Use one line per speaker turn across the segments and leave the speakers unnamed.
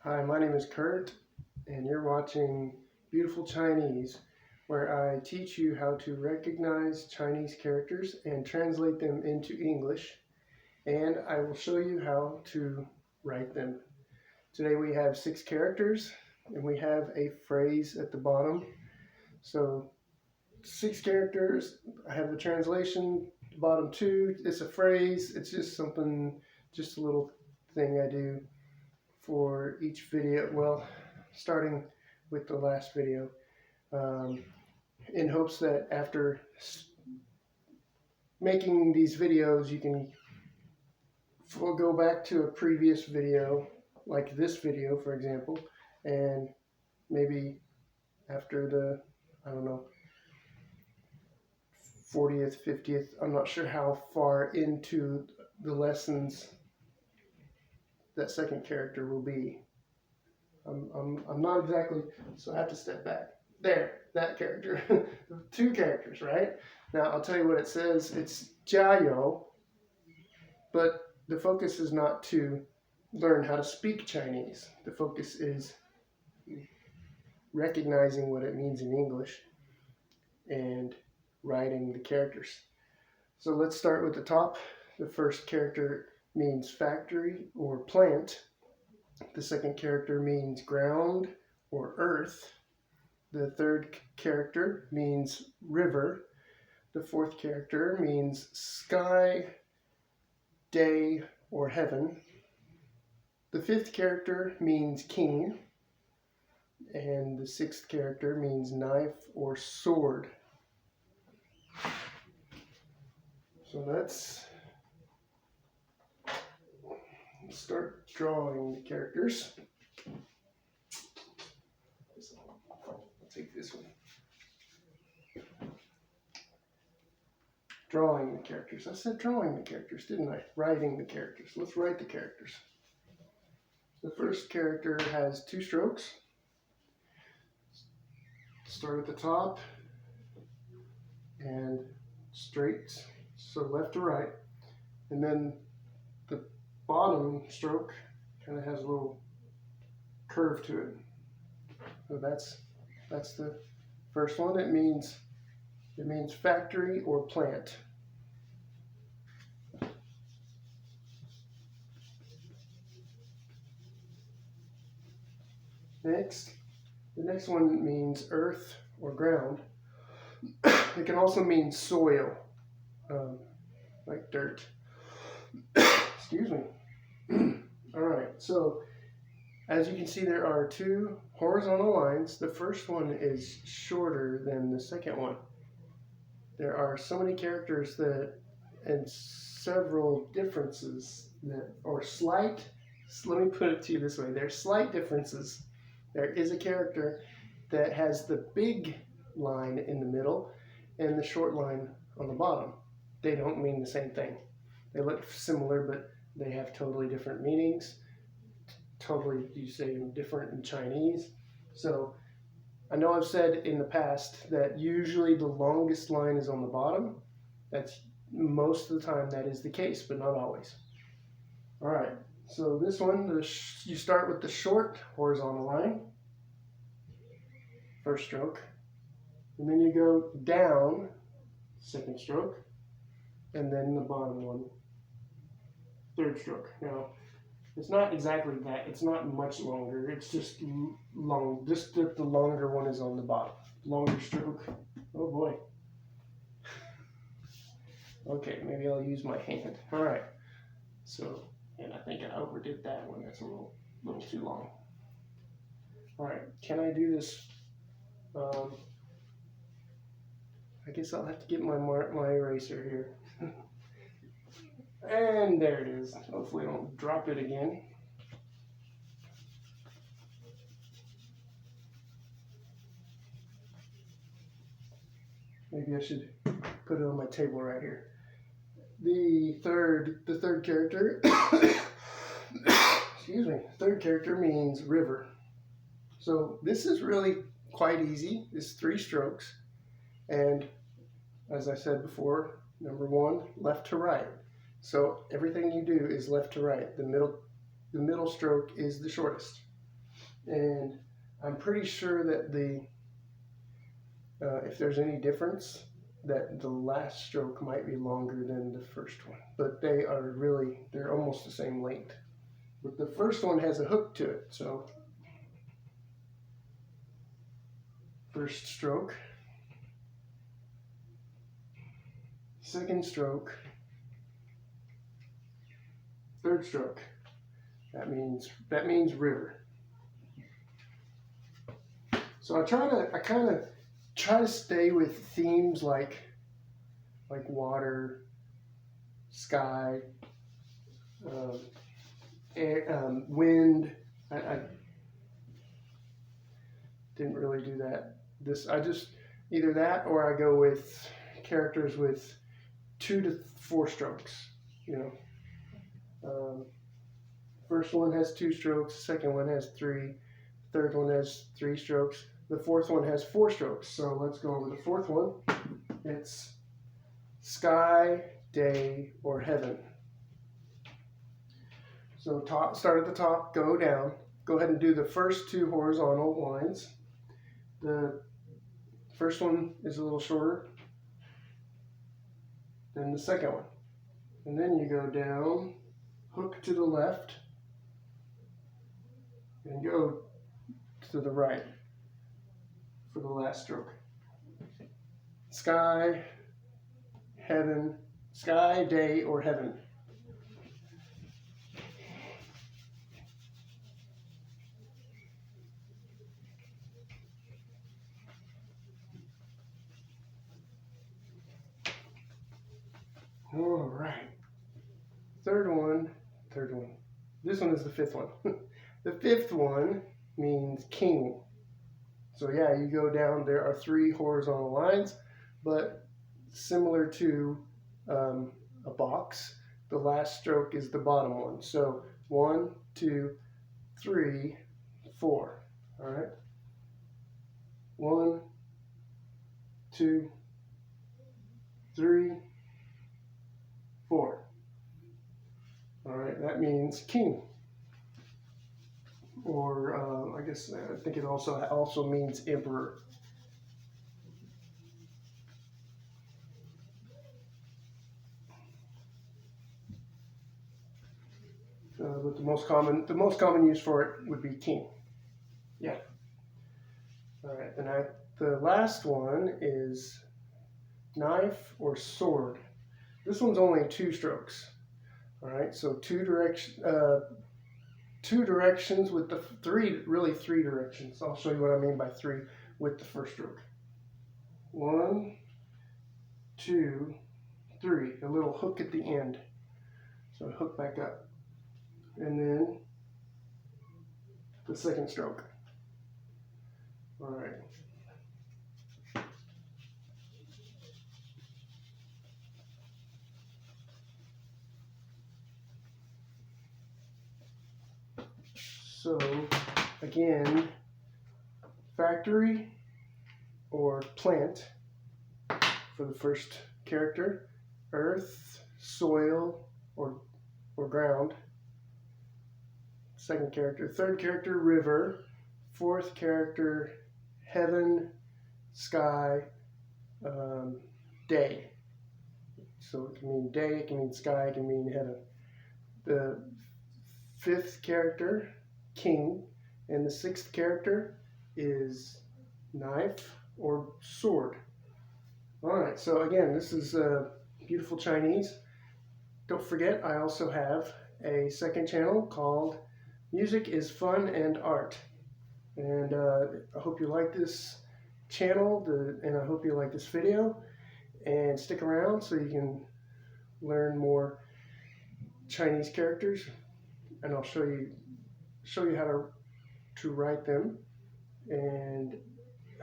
Hi, my name is Kurt, and you're watching Beautiful Chinese, where I teach you how to recognize Chinese characters and translate them into English, and I will show you how to write them. Today we have 6 characters, and we have a phrase at the bottom. So 6 characters, I have the translation, bottom 2, it's a phrase, it's just something, just a little thing I do for each video, well, starting with the last video, in hopes that after making these videos you can go back to a previous video, like this video for example, and maybe after the, I don't know, 40th, 50th, I'm not sure how far into the lessons that second character will be. I'm not exactly, so I have to step back. There, that character. 2 characters, right? Now, I'll tell you what it says. It's jiao, but the focus is not to learn how to speak Chinese. The focus is recognizing what it means in English and writing the characters. So let's start with the top. The first character means factory or plant. The second character means ground or earth. The third character means river. The fourth character means sky, day, or heaven. The fifth character means king. And the sixth character means knife or sword. So let's start drawing the characters. I'll take this one. Drawing the characters. I said drawing the characters, didn't I? Writing the characters. Let's write the characters. The first character has 2 strokes. Start at the top and straight, so left to right. And then the bottom stroke kind of has a little curve to it. So that's the first one. It means factory or plant. Next, the next one means earth or ground. It can also mean soil, like dirt. Excuse me. All right, so as you can see, there are 2 horizontal lines. The first one is shorter than the second one. There are so many characters that, and several differences that, or slight, let me put it to you this way, there are slight differences. There is a character that has the big line in the middle and the short line on the bottom. They don't mean the same thing. They look similar, but they have totally different meanings. Totally, you say different in Chinese. So I know I've said in the past that usually the longest line is on the bottom. That's most of the time that is the case, but not always. All right, so this one, you start with the short horizontal line, first stroke, and then you go down, second stroke, and then the bottom one, third stroke. Now, it's not exactly that. It's not much longer. It's just long. Just that the longer one is on the bottom. Longer stroke. Oh boy. Okay, maybe I'll use my hand. All right. So, and I think I overdid that one. That's a little too long. All right. Can I do this? I guess I'll have to get my eraser here. And there it is. Hopefully I don't drop it again. Maybe I should put it on my table right here. The third character, excuse me, third character means river. So this is really quite easy. It's 3 strokes. And as I said before, number 1, left to right. So everything you do is left to right. The middle stroke is the shortest. And I'm pretty sure that if there's any difference, that the last stroke might be longer than the first one, but they're almost the same length. But the first one has a hook to it, so first stroke, second stroke, third stroke. That means river. So I kind of try to stay with themes like water, sky, air, wind. I didn't really do that. I just either that or I go with characters with 2 to 4 strokes. First one has 2 strokes, second one has 3, third one has 3 strokes, the fourth one has 4 strokes. So let's go over the fourth one. It's sky, day, or heaven. So start at the top, go down. Go ahead and do the first 2 horizontal lines. The first one is a little shorter than the second one. And then you go down, hook to the left, and go to the right for the last stroke. Sky, heaven, sky, day, or heaven. All right. Third one. This one is the fifth one. The fifth one means king. So yeah, you go down, there are 3 horizontal lines, but similar to a box, the last stroke is the bottom one. So 1, 2, 3, 4. All right. 1, 2, 3, 4. All right, that means king. Or I think it also means emperor. But the most common use for it would be king. Yeah. All right. The last one is knife or sword. This one's only 2 strokes. All right. So 2 directions with the 3 directions. I'll show you what I mean by 3 with the first stroke. 1, 2, 3. A little hook at the end. So hook back up. And then the second stroke. All right. So again, factory or plant for the first character, earth, soil, or ground. Second character. Third character, river. Fourth character, heaven, sky, day. So it can mean day, it can mean sky, it can mean heaven. The fifth character, king, and the sixth character is knife or sword. All right, so again, this is beautiful Chinese. Don't forget, I also have a second channel called Music is Fun and Art. And I hope you like this channel, and I hope you like this video. And stick around so you can learn more Chinese characters, and I'll show you how to write them. And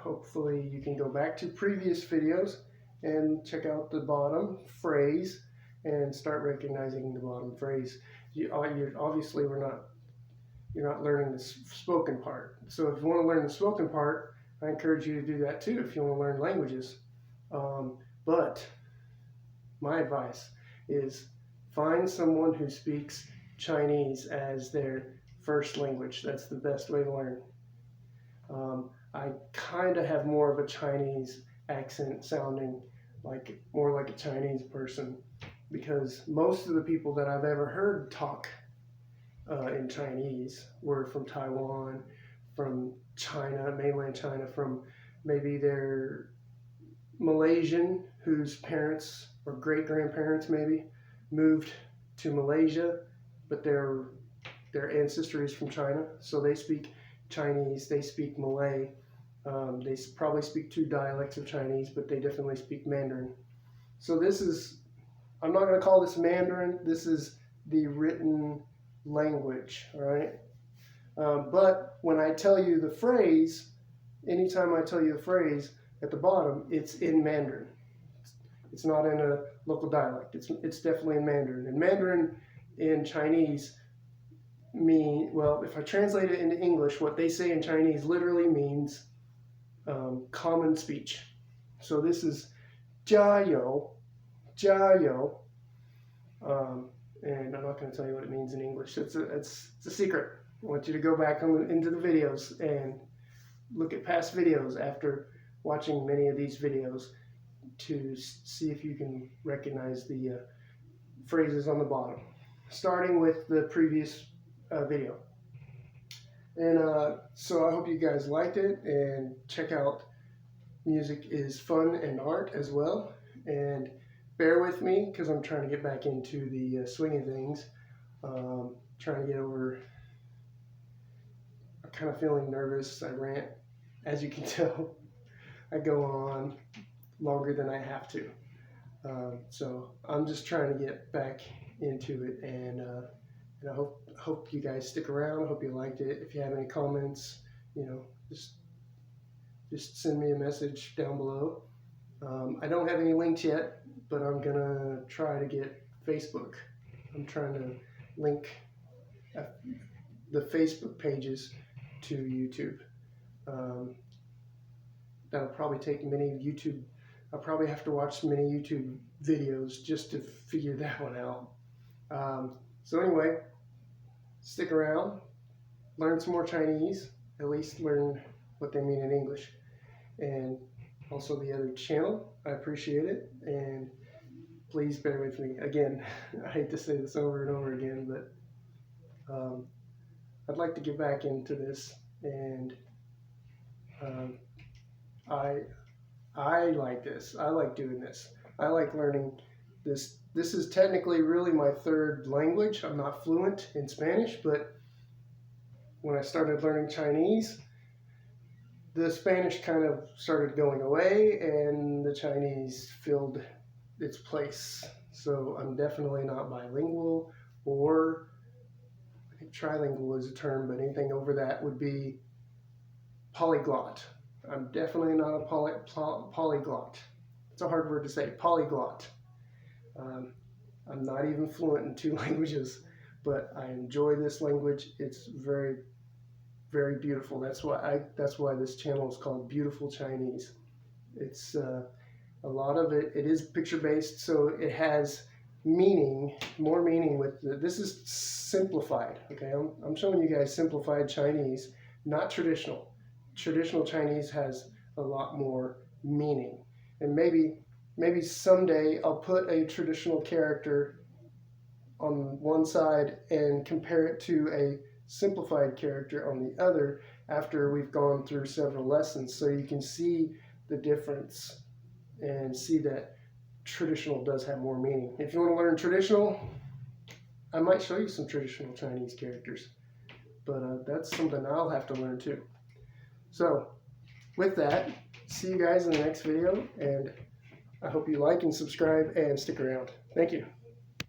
hopefully you can go back to previous videos and check out the bottom phrase and start recognizing the bottom phrase. Obviously you're not learning the spoken part. So if you want to learn the spoken part, I encourage you to do that too if you want to learn languages. But my advice is find someone who speaks Chinese as their first language. That's the best way to learn. I kind of have more of a Chinese accent, sounding like more like a Chinese person, because most of the people that I've ever heard talk in Chinese were from Taiwan, from China, mainland China, from maybe they're Malaysian, whose parents or great grandparents maybe moved to Malaysia, but their ancestry is from China, so they speak Chinese, they speak Malay. They probably speak 2 dialects of Chinese, but they definitely speak Mandarin. So this is, I'm not going to call this Mandarin, this is the written language, all right? But when I tell you the phrase, anytime I tell you the phrase at the bottom, it's in Mandarin. It's not in a local dialect, it's definitely in Mandarin. And Mandarin in Chinese mean, well, if I translate it into English, what they say in Chinese literally means common speech. So this is 加油, 加油, and I'm not going to tell you what it means in English. It's a secret. I want you to go back into the videos and look at past videos after watching many of these videos to see if you can recognize the phrases on the bottom, starting with the previous video. And so I hope you guys liked it, and check out Music is Fun and Art as well. And bear with me because I'm trying to get back into the swing of things. Trying to get over, I'm kind of feeling nervous. I rant, as you can tell. I go on longer than I have to. So I'm just trying to get back into it, and I hope you guys stick around. I hope you liked it. If you have any comments, just send me a message down below. I don't have any links yet, but I'm gonna try to get Facebook. I'm trying to link the Facebook pages to YouTube. That'll probably take I'll probably have to watch many YouTube videos just to figure that one out. So anyway, stick around, learn some more Chinese, at least learn what they mean in English, and also the other channel. I appreciate it, and please bear with me. Again, I hate to say this over and over again, but I'd like to get back into this, and I like this. I like doing this. I like learning this. This is technically really my 3rd language. I'm not fluent in Spanish, but when I started learning Chinese, the Spanish kind of started going away and the Chinese filled its place. So I'm definitely not bilingual, or I think trilingual is a term, but anything over that would be polyglot. I'm definitely not a polyglot. It's a hard word to say, polyglot. I'm not even fluent in 2 languages, but I enjoy this language. It's very, very beautiful. That's why this channel is called Beautiful Chinese. It's a lot of it is picture based, so it has meaning, more meaning with this is simplified. Okay, I'm showing you guys simplified Chinese, not traditional. Traditional Chinese has a lot more meaning, and maybe someday I'll put a traditional character on one side and compare it to a simplified character on the other after we've gone through several lessons, so you can see the difference and see that traditional does have more meaning. If you want to learn traditional, I might show you some traditional Chinese characters, but that's something I'll have to learn too. So with that, see you guys in the next video, and I hope you like and subscribe and stick around. Thank you.